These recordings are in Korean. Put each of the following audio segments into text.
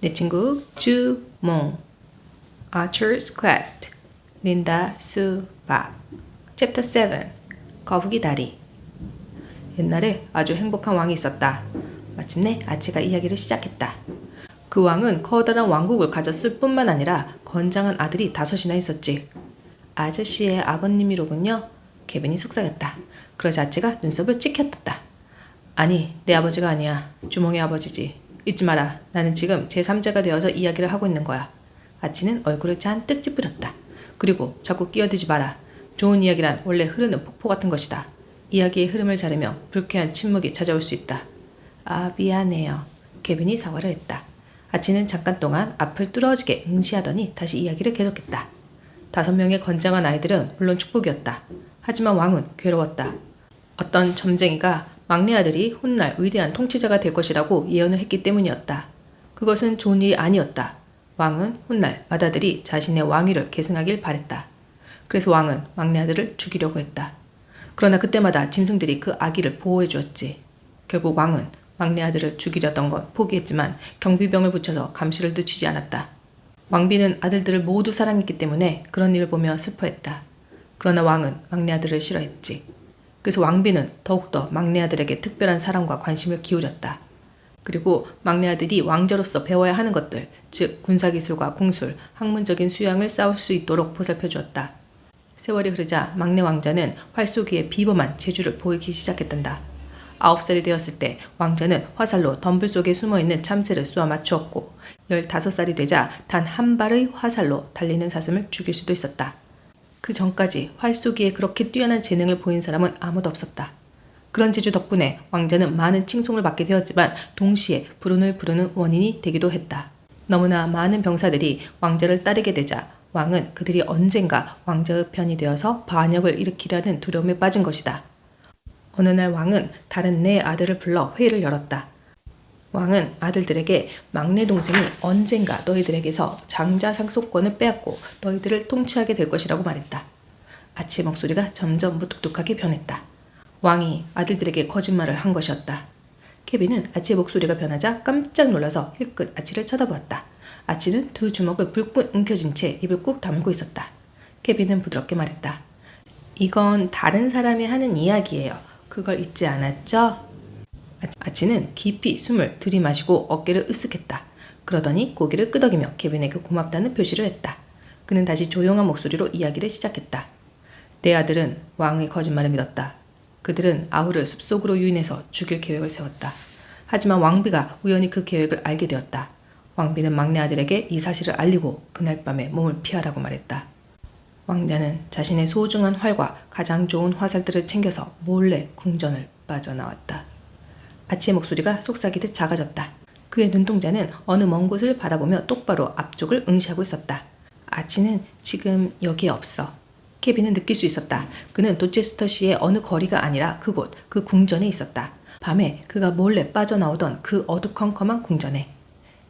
내 친구 주몽. Archer's Quest. 린다 수박. Chapter 7. 거북이 다리. 옛날에 아주 행복한 왕이 있었다. 마침내 아치가 이야기를 시작했다. 그 왕은 커다란 왕국을 가졌을 뿐만 아니라 건장한 아들이 5이나 있었지. 아저씨의 아버님이로군요. 케빈이 속삭였다. 그러자 아치가 눈썹을 찍혔다. 아니, 내 아버지가 아니야. 주몽의 아버지지. 잊지 마라. 나는 지금 제3자가 되어서 이야기를 하고 있는 거야. 아치는 얼굴을 잔뜩 찌푸렸다. 그리고 자꾸 끼어들지 마라. 좋은 이야기란 원래 흐르는 폭포 같은 것이다. 이야기의 흐름을 자르면 불쾌한 침묵이 찾아올 수 있다. 아, 미안해요. 케빈이 사과를 했다. 아치는 잠깐 동안 앞을 뚫어지게 응시하더니 다시 이야기를 계속했다. 5명의 건장한 아이들은 물론 축복이었다. 하지만 왕은 괴로웠다. 어떤 점쟁이가 막내 아들이 훗날 위대한 통치자가 될 것이라고 예언을 했기 때문이었다. 그것은 좋은 일이 아니었다. 왕은 훗날 맏아들이 자신의 왕위를 계승하길 바랬다. 그래서 왕은 막내 아들을 죽이려고 했다. 그러나 그때마다 짐승들이 그 아기를 보호해 주었지. 결국 왕은 막내 아들을 죽이려던 건 포기했지만 경비병을 붙여서 감시를 늦추지 않았다. 왕비는 아들들을 모두 사랑했기 때문에 그런 일을 보며 슬퍼했다. 그러나 왕은 막내 아들을 싫어했지. 그래서 왕비는 더욱더 막내 아들에게 특별한 사랑과 관심을 기울였다. 그리고 막내 아들이 왕자로서 배워야 하는 것들, 즉 군사기술과 궁술, 학문적인 수양을 쌓을 수 있도록 보살펴 주었다. 세월이 흐르자 막내 왕자는 활 쏘기에 비범한 재주를 보이기 시작했단다. 9살이 되었을 때 왕자는 화살로 덤불 속에 숨어있는 참새를 쏘아 맞추었고 15살이 되자 단 한 발의 화살로 달리는 사슴을 죽일 수도 있었다. 그 전까지 활 쏘기에 그렇게 뛰어난 재능을 보인 사람은 아무도 없었다. 그런 재주 덕분에 왕자는 많은 칭송을 받게 되었지만 동시에 불운을 부르는 원인이 되기도 했다. 너무나 많은 병사들이 왕자를 따르게 되자 왕은 그들이 언젠가 왕자의 편이 되어서 반역을 일으키려는 두려움에 빠진 것이다. 어느 날 왕은 다른 4 아들을 불러 회의를 열었다. 왕은 아들들에게 막내 동생이 언젠가 너희들에게서 장자 상속권을 빼앗고 너희들을 통치하게 될 것이라고 말했다. 아치의 목소리가 점점 무뚝뚝하게 변했다. 왕이 아들들에게 거짓말을 한 것이었다. 케빈은 아치의 목소리가 변하자 깜짝 놀라서 힐끗 아치를 쳐다보았다. 아치는 2 주먹을 불끈 움켜쥔 채 입을 꾹 다물고 있었다. 케빈은 부드럽게 말했다. 이건 다른 사람이 하는 이야기예요. 그걸 잊지 않았죠? 아치는 깊이 숨을 들이마시고 어깨를 으쓱했다. 그러더니 고개를 끄덕이며 케빈에게 고맙다는 표시를 했다. 그는 다시 조용한 목소리로 이야기를 시작했다. 내 아들은 왕의 거짓말을 믿었다. 그들은 아우를 숲속으로 유인해서 죽일 계획을 세웠다. 하지만 왕비가 우연히 그 계획을 알게 되었다. 왕비는 막내 아들에게 이 사실을 알리고 그날 밤에 몸을 피하라고 말했다. 왕자는 자신의 소중한 활과 가장 좋은 화살들을 챙겨서 몰래 궁전을 빠져나왔다. 아치의 목소리가 속삭이듯 작아졌다. 그의 눈동자는 어느 먼 곳을 바라보며 똑바로 앞쪽을 응시하고 있었다. 아치는 지금 여기에 없어. 케빈은 느낄 수 있었다. 그는 도체스터시의 어느 거리가 아니라 그곳, 그 궁전에 있었다. 밤에 그가 몰래 빠져나오던 그 어두컴컴한 궁전에.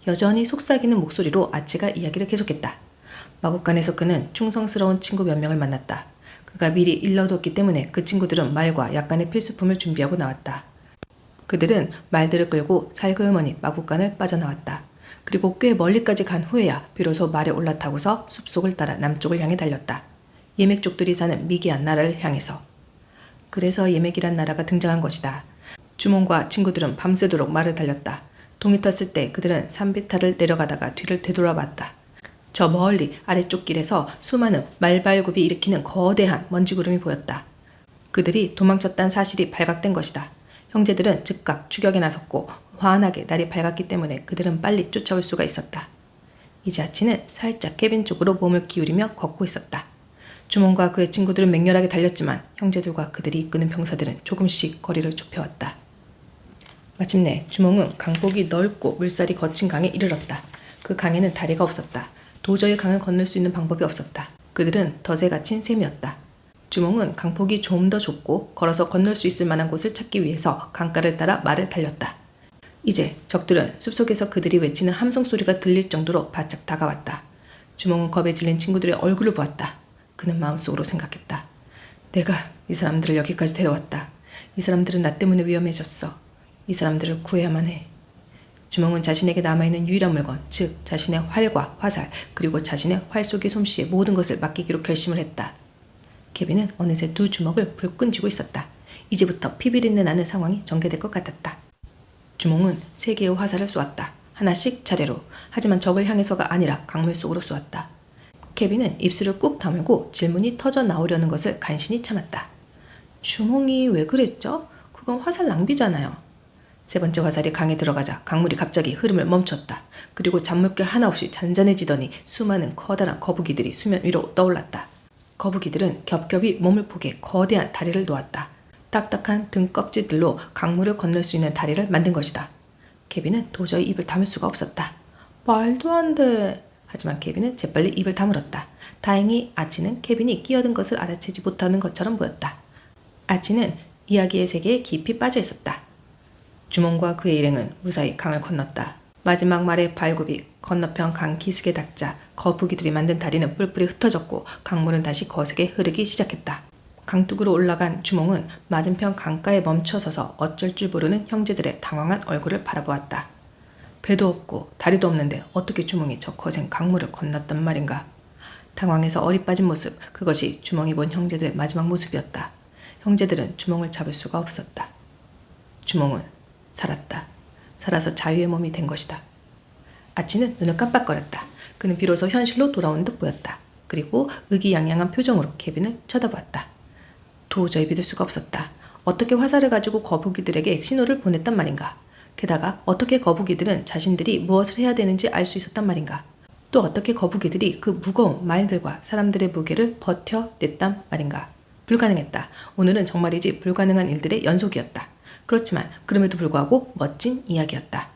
여전히 속삭이는 목소리로 아치가 이야기를 계속했다. 마국간에서 그는 충성스러운 친구 몇 명을 만났다. 그가 미리 일러뒀기 때문에 그 친구들은 말과 약간의 필수품을 준비하고 나왔다. 그들은 말들을 끌고 살그머니 마국간을 빠져나왔다. 그리고 꽤 멀리까지 간 후에야 비로소 말에 올라타고서 숲속을 따라 남쪽을 향해 달렸다. 예맥족들이 사는 미개한 나라를 향해서. 그래서 예맥이란 나라가 등장한 것이다. 주몽과 친구들은 밤새도록 말을 달렸다. 동이 텄을 때 그들은 산비탈을 내려가다가 뒤를 되돌아봤다. 저 멀리 아래쪽 길에서 수많은 말발굽이 일으키는 거대한 먼지구름이 보였다. 그들이 도망쳤다는 사실이 발각된 것이다. 형제들은 즉각 추격에 나섰고 환하게 날이 밝았기 때문에 그들은 빨리 쫓아올 수가 있었다. 이제 아치는 살짝 케빈 쪽으로 몸을 기울이며 걷고 있었다. 주몽과 그의 친구들은 맹렬하게 달렸지만 형제들과 그들이 이끄는 병사들은 조금씩 거리를 좁혀왔다. 마침내 주몽은 강폭이 넓고 물살이 거친 강에 이르렀다. 그 강에는 다리가 없었다. 도저히 강을 건널 수 있는 방법이 없었다. 그들은 덫에 갇힌 셈이었다. 주몽은 강폭이 좀 더 좁고 걸어서 건널 수 있을 만한 곳을 찾기 위해서 강가를 따라 말을 달렸다. 이제 적들은 숲속에서 그들이 외치는 함성 소리가 들릴 정도로 바짝 다가왔다. 주몽은 겁에 질린 친구들의 얼굴을 보았다. 그는 마음속으로 생각했다. 내가 이 사람들을 여기까지 데려왔다. 이 사람들은 나 때문에 위험해졌어. 이 사람들을 구해야만 해. 주몽은 자신에게 남아있는 유일한 물건, 즉 자신의 활과 화살, 그리고 자신의 활 쏘기 솜씨의 모든 것을 맡기기로 결심을 했다. 케빈은 어느새 두 주먹을 불끈 쥐고 있었다. 이제부터 피비린내 나는 상황이 전개될 것 같았다. 주몽은 3개의 화살을 쏘았다. 하나씩 차례로. 하지만 적을 향해서가 아니라 강물 속으로 쏘았다. 케빈은 입술을 꾹 다물고 질문이 터져 나오려는 것을 간신히 참았다. 주몽이 왜 그랬죠? 그건 화살 낭비잖아요. 3번째 화살이 강에 들어가자 강물이 갑자기 흐름을 멈췄다. 그리고 잔물결 하나 없이 잔잔해지더니 수많은 커다란 거북이들이 수면 위로 떠올랐다. 거북이들은 겹겹이 몸을 포개 거대한 다리를 놓았다. 딱딱한 등 껍질들로 강물을 건널 수 있는 다리를 만든 것이다. 케빈은 도저히 입을 다물 수가 없었다. 말도 안 돼. 하지만 케빈은 재빨리 입을 다물었다. 다행히 아치는 케빈이 끼어든 것을 알아채지 못하는 것처럼 보였다. 아치는 이야기의 세계에 깊이 빠져 있었다. 주몽과 그의 일행은 무사히 강을 건넜다. 마지막 말의 발굽이 건너편 강 기슭에 닿자 거북이들이 만든 다리는 뿔뿔이 흩어졌고 강물은 다시 거세게 흐르기 시작했다. 강둑으로 올라간 주몽은 맞은편 강가에 멈춰서서 어쩔 줄 모르는 형제들의 당황한 얼굴을 바라보았다. 배도 없고 다리도 없는데 어떻게 주몽이 저 거센 강물을 건넜단 말인가. 당황해서 어리 빠진 모습, 그것이 주몽이 본 형제들의 마지막 모습이었다. 형제들은 주몽을 잡을 수가 없었다. 주몽은 살았다. 살아서 자유의 몸이 된 것이다. 아치는 눈을 깜빡거렸다. 그는 비로소 현실로 돌아온 듯 보였다. 그리고 의기양양한 표정으로 케빈을 쳐다보았다. 도저히 믿을 수가 없었다. 어떻게 화살을 가지고 거북이들에게 신호를 보냈단 말인가. 게다가 어떻게 거북이들은 자신들이 무엇을 해야 되는지 알 수 있었단 말인가. 또 어떻게 거북이들이 그 무거운 말들과 사람들의 무게를 버텨냈단 말인가. 불가능했다. 오늘은 정말이지 불가능한 일들의 연속이었다. 그렇지만 그럼에도 불구하고 멋진 이야기였다.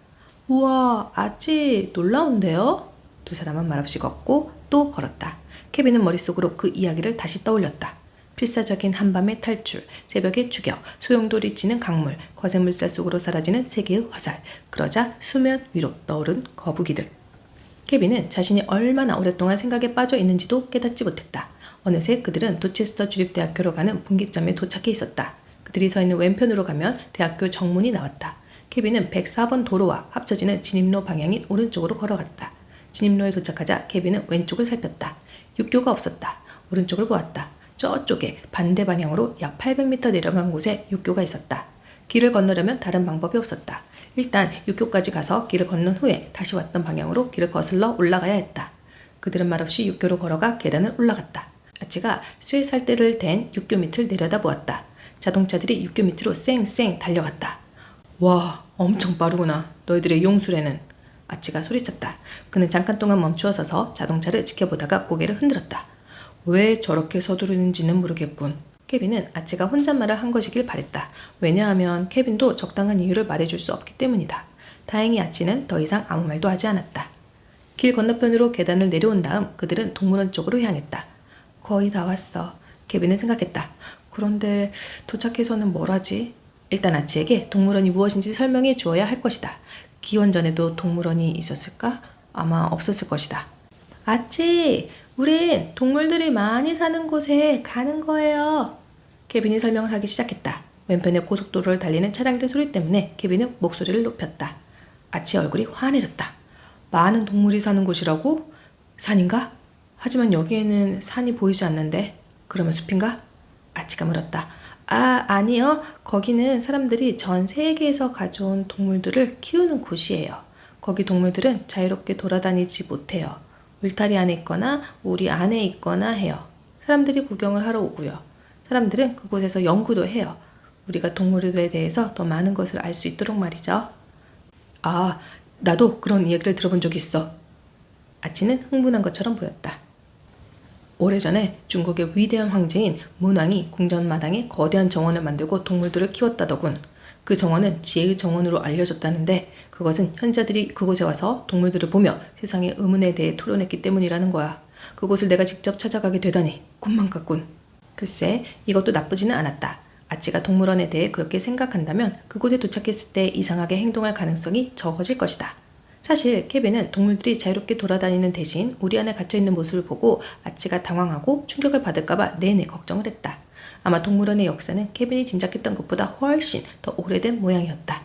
우와, 아치 놀라운데요? 두 사람은 말없이 걷고 또 걸었다. 케빈은 머릿속으로 그 이야기를 다시 떠올렸다. 필사적인 한밤의 탈출, 새벽의 추격, 소용돌이 치는 강물, 거센 물살 속으로 사라지는 3개의 화살, 그러자 수면 위로 떠오른 거북이들. 케빈은 자신이 얼마나 오랫동안 생각에 빠져 있는지도 깨닫지 못했다. 어느새 그들은 도체스터 주립대학교로 가는 분기점에 도착해 있었다. 그들이 서 있는 왼편으로 가면 대학교 정문이 나왔다. 케빈은 104번 도로와 합쳐지는 진입로 방향인 오른쪽으로 걸어갔다. 진입로에 도착하자 케빈은 왼쪽을 살폈다. 육교가 없었다. 오른쪽을 보았다. 저쪽에 반대 방향으로 약 800m 내려간 곳에 육교가 있었다. 길을 건너려면 다른 방법이 없었다. 일단 육교까지 가서 길을 건넌 후에 다시 왔던 방향으로 길을 거슬러 올라가야 했다. 그들은 말없이 육교로 걸어가 계단을 올라갔다. 아치가 쇠 살대를 댄 육교 밑을 내려다보았다. 자동차들이 육교 밑으로 쌩쌩 달려갔다. 와, 엄청 빠르구나. 너희들의 용수레는. 아치가 소리쳤다. 그는 잠깐 동안 멈추어 서서 자동차를 지켜보다가 고개를 흔들었다. 왜 저렇게 서두르는지는 모르겠군. 케빈은 아치가 혼잣말을 한 것이길 바랬다. 왜냐하면 케빈도 적당한 이유를 말해줄 수 없기 때문이다. 다행히 아치는 더 이상 아무 말도 하지 않았다. 길 건너편으로 계단을 내려온 다음 그들은 동물원 쪽으로 향했다. 거의 다 왔어. 케빈은 생각했다. 그런데 도착해서는 뭘 하지? 일단 아치에게 동물원이 무엇인지 설명해 주어야 할 것이다. 기원전에도 동물원이 있었을까? 아마 없었을 것이다. 아치! 우린 동물들이 많이 사는 곳에 가는 거예요. 케빈이 설명을 하기 시작했다. 왼편의 고속도로를 달리는 차량들 소리 때문에 케빈은 목소리를 높였다. 아치의 얼굴이 환해졌다. 많은 동물이 사는 곳이라고? 산인가? 하지만 여기에는 산이 보이지 않는데. 그러면 숲인가? 아치가 물었다. 아니요. 거기는 사람들이 전 세계에서 가져온 동물들을 키우는 곳이에요. 거기 동물들은 자유롭게 돌아다니지 못해요. 울타리 안에 있거나 우리 안에 있거나 해요. 사람들이 구경을 하러 오고요. 사람들은 그곳에서 연구도 해요. 우리가 동물들에 대해서 더 많은 것을 알 수 있도록 말이죠. 아, 나도 그런 이야기를 들어본 적이 있어. 아치는 흥분한 것처럼 보였다. 오래전에 중국의 위대한 황제인 문왕이 궁전마당에 거대한 정원을 만들고 동물들을 키웠다더군. 그 정원은 지혜의 정원으로 알려졌다는데 그것은 현자들이 그곳에 와서 동물들을 보며 세상의 의문에 대해 토론했기 때문이라는 거야. 그곳을 내가 직접 찾아가게 되다니 꿈만 같군. 글쎄, 이것도 나쁘지는 않았다. 아치가 동물원에 대해 그렇게 생각한다면 그곳에 도착했을 때 이상하게 행동할 가능성이 적어질 것이다. 사실 케빈은 동물들이 자유롭게 돌아다니는 대신 우리 안에 갇혀있는 모습을 보고 아치가 당황하고 충격을 받을까봐 내내 걱정을 했다. 아마 동물원의 역사는 케빈이 짐작했던 것보다 훨씬 더 오래된 모양이었다.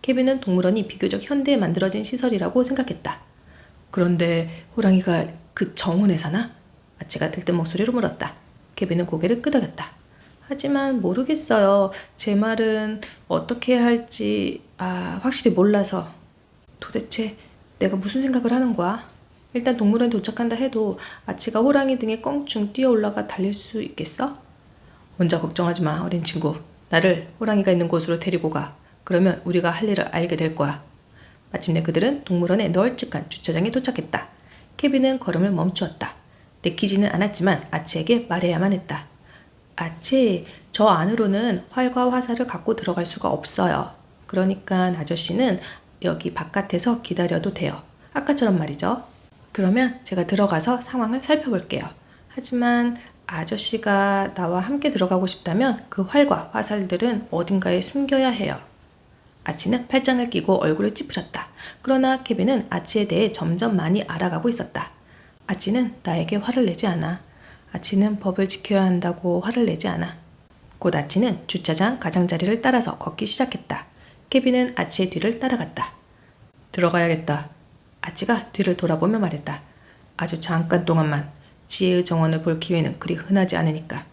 케빈은 동물원이 비교적 현대에 만들어진 시설이라고 생각했다. 그런데 호랑이가 그 정원에 사나? 아치가 들뜬 목소리로 물었다. 케빈은 고개를 끄덕였다. 하지만 모르겠어요. 제 말은 어떻게 해야 할지 확실히 몰라서. 도대체 내가 무슨 생각을 하는 거야? 일단 동물원에 도착한다 해도 아치가 호랑이 등에 껑충 뛰어 올라가 달릴 수 있겠어? 혼자 걱정하지 마, 어린 친구. 나를 호랑이가 있는 곳으로 데리고 가. 그러면 우리가 할 일을 알게 될 거야. 마침내 그들은 동물원의 널찍한 주차장에 도착했다. 케빈은 걸음을 멈추었다. 내키지는 않았지만 아치에게 말해야만 했다. 아치, 저 안으로는 활과 화살을 갖고 들어갈 수가 없어요. 그러니까 아저씨는 여기 바깥에서 기다려도 돼요. 아까처럼 말이죠. 그러면 제가 들어가서 상황을 살펴볼게요. 하지만 아저씨가 나와 함께 들어가고 싶다면 그 활과 화살들은 어딘가에 숨겨야 해요. 아치는 팔짱을 끼고 얼굴을 찌푸렸다. 그러나 케빈은 아치에 대해 점점 많이 알아가고 있었다. 아치는 나에게 화를 내지 않아. 아치는 법을 지켜야 한다고 화를 내지 않아. 곧 아치는 주차장 가장자리를 따라서 걷기 시작했다. 케빈은 아치의 뒤를 따라갔다. 들어가야겠다. 아치가 뒤를 돌아보며 말했다. 아주 잠깐 동안만. 지혜의 정원을 볼 기회는 그리 흔하지 않으니까.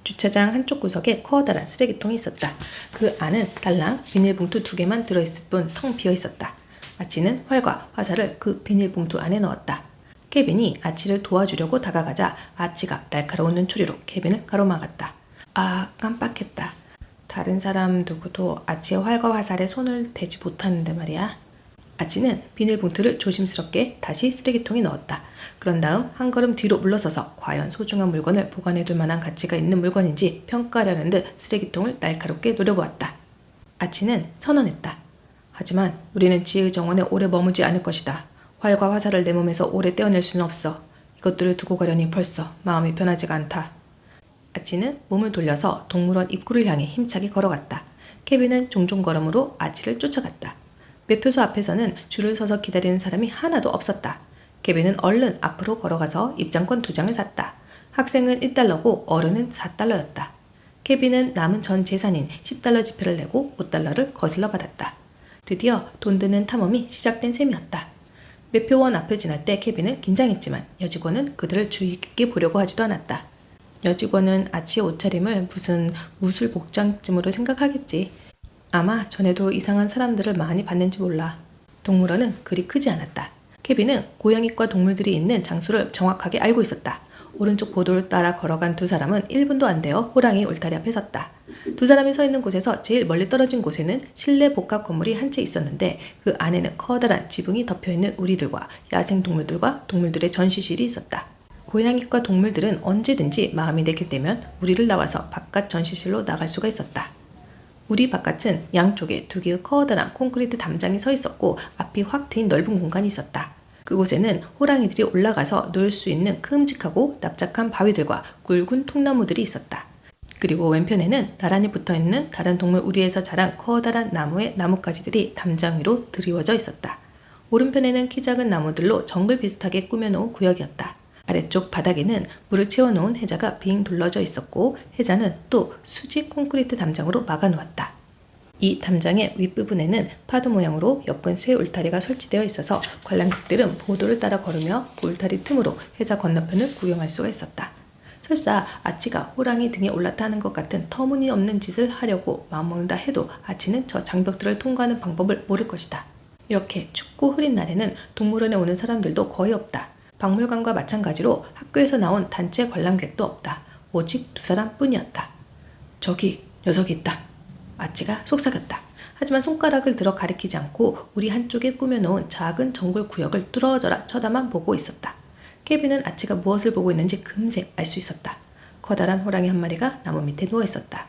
주차장 한쪽 구석에 커다란 쓰레기통이 있었다. 그 안은 달랑 비닐봉투 2개만 들어있을 뿐 텅 비어 있었다. 아치는 활과 화살을 그 비닐봉투 안에 넣었다. 케빈이 아치를 도와주려고 다가가자 아치가 날카로운 눈초리로 케빈을 가로막았다. 깜빡했다. 다른 사람 누구도 아치의 활과 화살에 손을 대지 못하는데 말이야. 아치는 비닐봉투를 조심스럽게 다시 쓰레기통에 넣었다. 그런 다음 한 걸음 뒤로 물러서서 과연 소중한 물건을 보관해둘 만한 가치가 있는 물건인지 평가하려는 듯 쓰레기통을 날카롭게 노려보았다. 아치는 선언했다. 하지만 우리는 지혜의 정원에 오래 머무지 않을 것이다. 활과 화살을 내 몸에서 오래 떼어낼 수는 없어. 이것들을 두고 가려니 벌써 마음이 편하지가 않다. 아치는 몸을 돌려서 동물원 입구를 향해 힘차게 걸어갔다. 케빈은 종종 걸음으로 아치를 쫓아갔다. 매표소 앞에서는 줄을 서서 기다리는 사람이 하나도 없었다. 케빈은 얼른 앞으로 걸어가서 입장권 2장을 샀다. 학생은 1달러고 어른은 4달러였다. 케빈은 남은 전 재산인 10달러 지폐를 내고 5달러를 거슬러 받았다. 드디어 돈 드는 탐험이 시작된 셈이었다. 매표원 앞을 지날 때 케빈은 긴장했지만 여직원은 그들을 주의 깊게 보려고 하지도 않았다. 여직원은 아치의 옷차림을 무슨 무술 복장쯤으로 생각하겠지. 아마 전에도 이상한 사람들을 많이 봤는지 몰라. 동물원은 그리 크지 않았다. 케빈은 고양이과 동물들이 있는 장소를 정확하게 알고 있었다. 오른쪽 보도를 따라 걸어간 2사람은 1분도 안 되어 호랑이 울타리 앞에 섰다. 2사람이 서 있는 곳에서 제일 멀리 떨어진 곳에는 실내 복합 건물이 한 채 있었는데 그 안에는 커다란 지붕이 덮여있는 우리들과 야생동물들과 동물들의 전시실이 있었다. 고양이과 동물들은 언제든지 마음이 내킬 때면 우리를 나와서 바깥 전시실로 나갈 수가 있었다. 우리 바깥은 양쪽에 2개의 커다란 콘크리트 담장이 서 있었고 앞이 확 트인 넓은 공간이 있었다. 그곳에는 호랑이들이 올라가서 누울 수 있는 큼직하고 납작한 바위들과 굵은 통나무들이 있었다. 그리고 왼편에는 나란히 붙어있는 다른 동물 우리에서 자란 커다란 나무의 나뭇가지들이 담장 위로 드리워져 있었다. 오른편에는 키 작은 나무들로 정글 비슷하게 꾸며놓은 구역이었다. 아래쪽 바닥에는 물을 채워놓은 해자가 빙 둘러져 있었고 해자는 또 수직 콘크리트 담장으로 막아놓았다. 이 담장의 윗부분에는 파도 모양으로 엮은 쇠 울타리가 설치되어 있어서 관람객들은 보도를 따라 걸으며 그 울타리 틈으로 해자 건너편을 구경할 수가 있었다. 설사 아치가 호랑이 등에 올라타는 것 같은 터무니없는 짓을 하려고 마음먹는다 해도 아치는 저 장벽들을 통과하는 방법을 모를 것이다. 이렇게 춥고 흐린 날에는 동물원에 오는 사람들도 거의 없다. 박물관과 마찬가지로 학교에서 나온 단체 관람객도 없다. 오직 2사람 뿐이었다. 저기 녀석이 있다. 아치가 속삭였다. 하지만 손가락을 들어 가리키지 않고 우리 한쪽에 꾸며놓은 작은 정글 구역을 뚫어져라 쳐다만 보고 있었다. 케빈은 아치가 무엇을 보고 있는지 금세 알 수 있었다. 커다란 호랑이 한 마리가 나무 밑에 누워 있었다.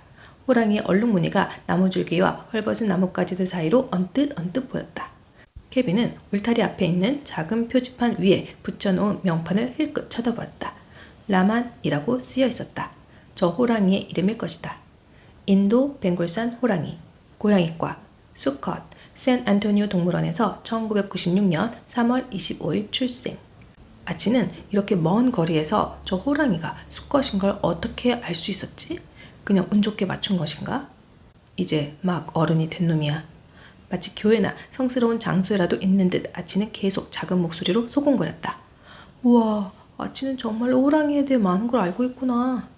호랑이의 얼룩무늬가 나무줄기와 헐벗은 나뭇가지들 사이로 언뜻 보였다. 케빈은 울타리 앞에 있는 작은 표지판 위에 붙여놓은 명판을 힐끗 쳐다보았다. 라만이라고 쓰여 있었다. 저 호랑이의 이름일 것이다. 인도 벵골산 호랑이, 고양이과, 수컷, 샌안토니오 동물원에서 1996년 3월 25일 출생. 아치는 이렇게 먼 거리에서 저 호랑이가 수컷인 걸 어떻게 알 수 있었지? 그냥 운 좋게 맞춘 것인가? 이제 막 어른이 된 놈이야. 마치 교회나 성스러운 장소에라도 있는 듯 아치는 계속 작은 목소리로 소곤거렸다. 우와, 아치는 정말로 호랑이에 대해 많은 걸 알고 있구나.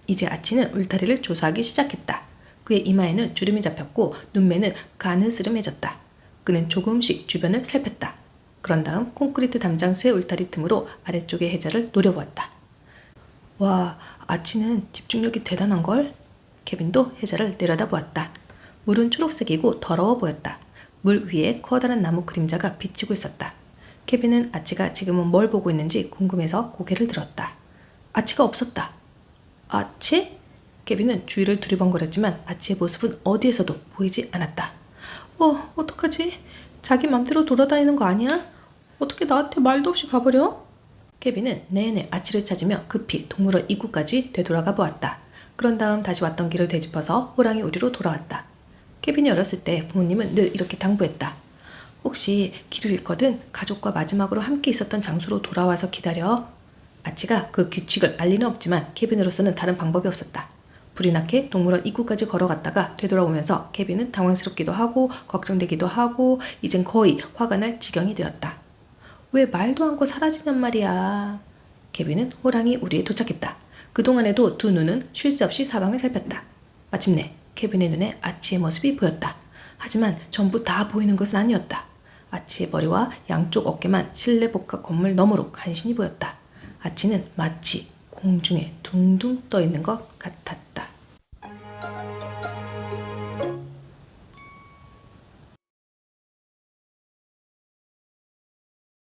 이제 아치는 울타리를 조사하기 시작했다. 그의 이마에는 주름이 잡혔고 눈매는 가느스름해졌다. 그는 조금씩 주변을 살폈다. 그런 다음 콘크리트 담장수의 울타리 틈으로 아래쪽의 해자를 노려보았다. 와, 아치는 집중력이 대단한걸? 케빈도 해자를 내려다보았다. 물은 초록색이고 더러워 보였다. 물 위에 커다란 나무 그림자가 비치고 있었다. 케빈은 아치가 지금은 뭘 보고 있는지 궁금해서 고개를 들었다. 아치가 없었다. 아치? 케빈은 주위를 두리번거렸지만 아치의 모습은 어디에서도 보이지 않았다. 어떡하지? 자기 맘대로 돌아다니는 거 아니야? 어떻게 나한테 말도 없이 가버려? 케빈은 내내 아치를 찾으며 급히 동물원 입구까지 되돌아가 보았다. 그런 다음 다시 왔던 길을 되짚어서 호랑이 우리로 돌아왔다. 케빈이 어렸을 때 부모님은 늘 이렇게 당부했다. 혹시 길을 잃거든 가족과 마지막으로 함께 있었던 장소로 돌아와서 기다려. 아치가 그 규칙을 알 리는 없지만 케빈으로서는 다른 방법이 없었다. 불이 나게 동물원 입구까지 걸어갔다가 되돌아오면서 케빈은 당황스럽기도 하고 걱정되기도 하고 이젠 거의 화가 날 지경이 되었다. 왜 말도 않고 사라지냔 말이야. 케빈은 호랑이 우리에 도착했다. 그동안에도 두 눈은 쉴 새 없이 사방을 살폈다. 마침내 케빈의 눈에 아치의 모습이 보였다. 하지만 전부 다 보이는 것은 아니었다. 아치의 머리와 양쪽 어깨만 실내 복합 건물 너머로 간신히 보였다. 아치는 마치 공중에 둥둥 떠 있는 것 같았다.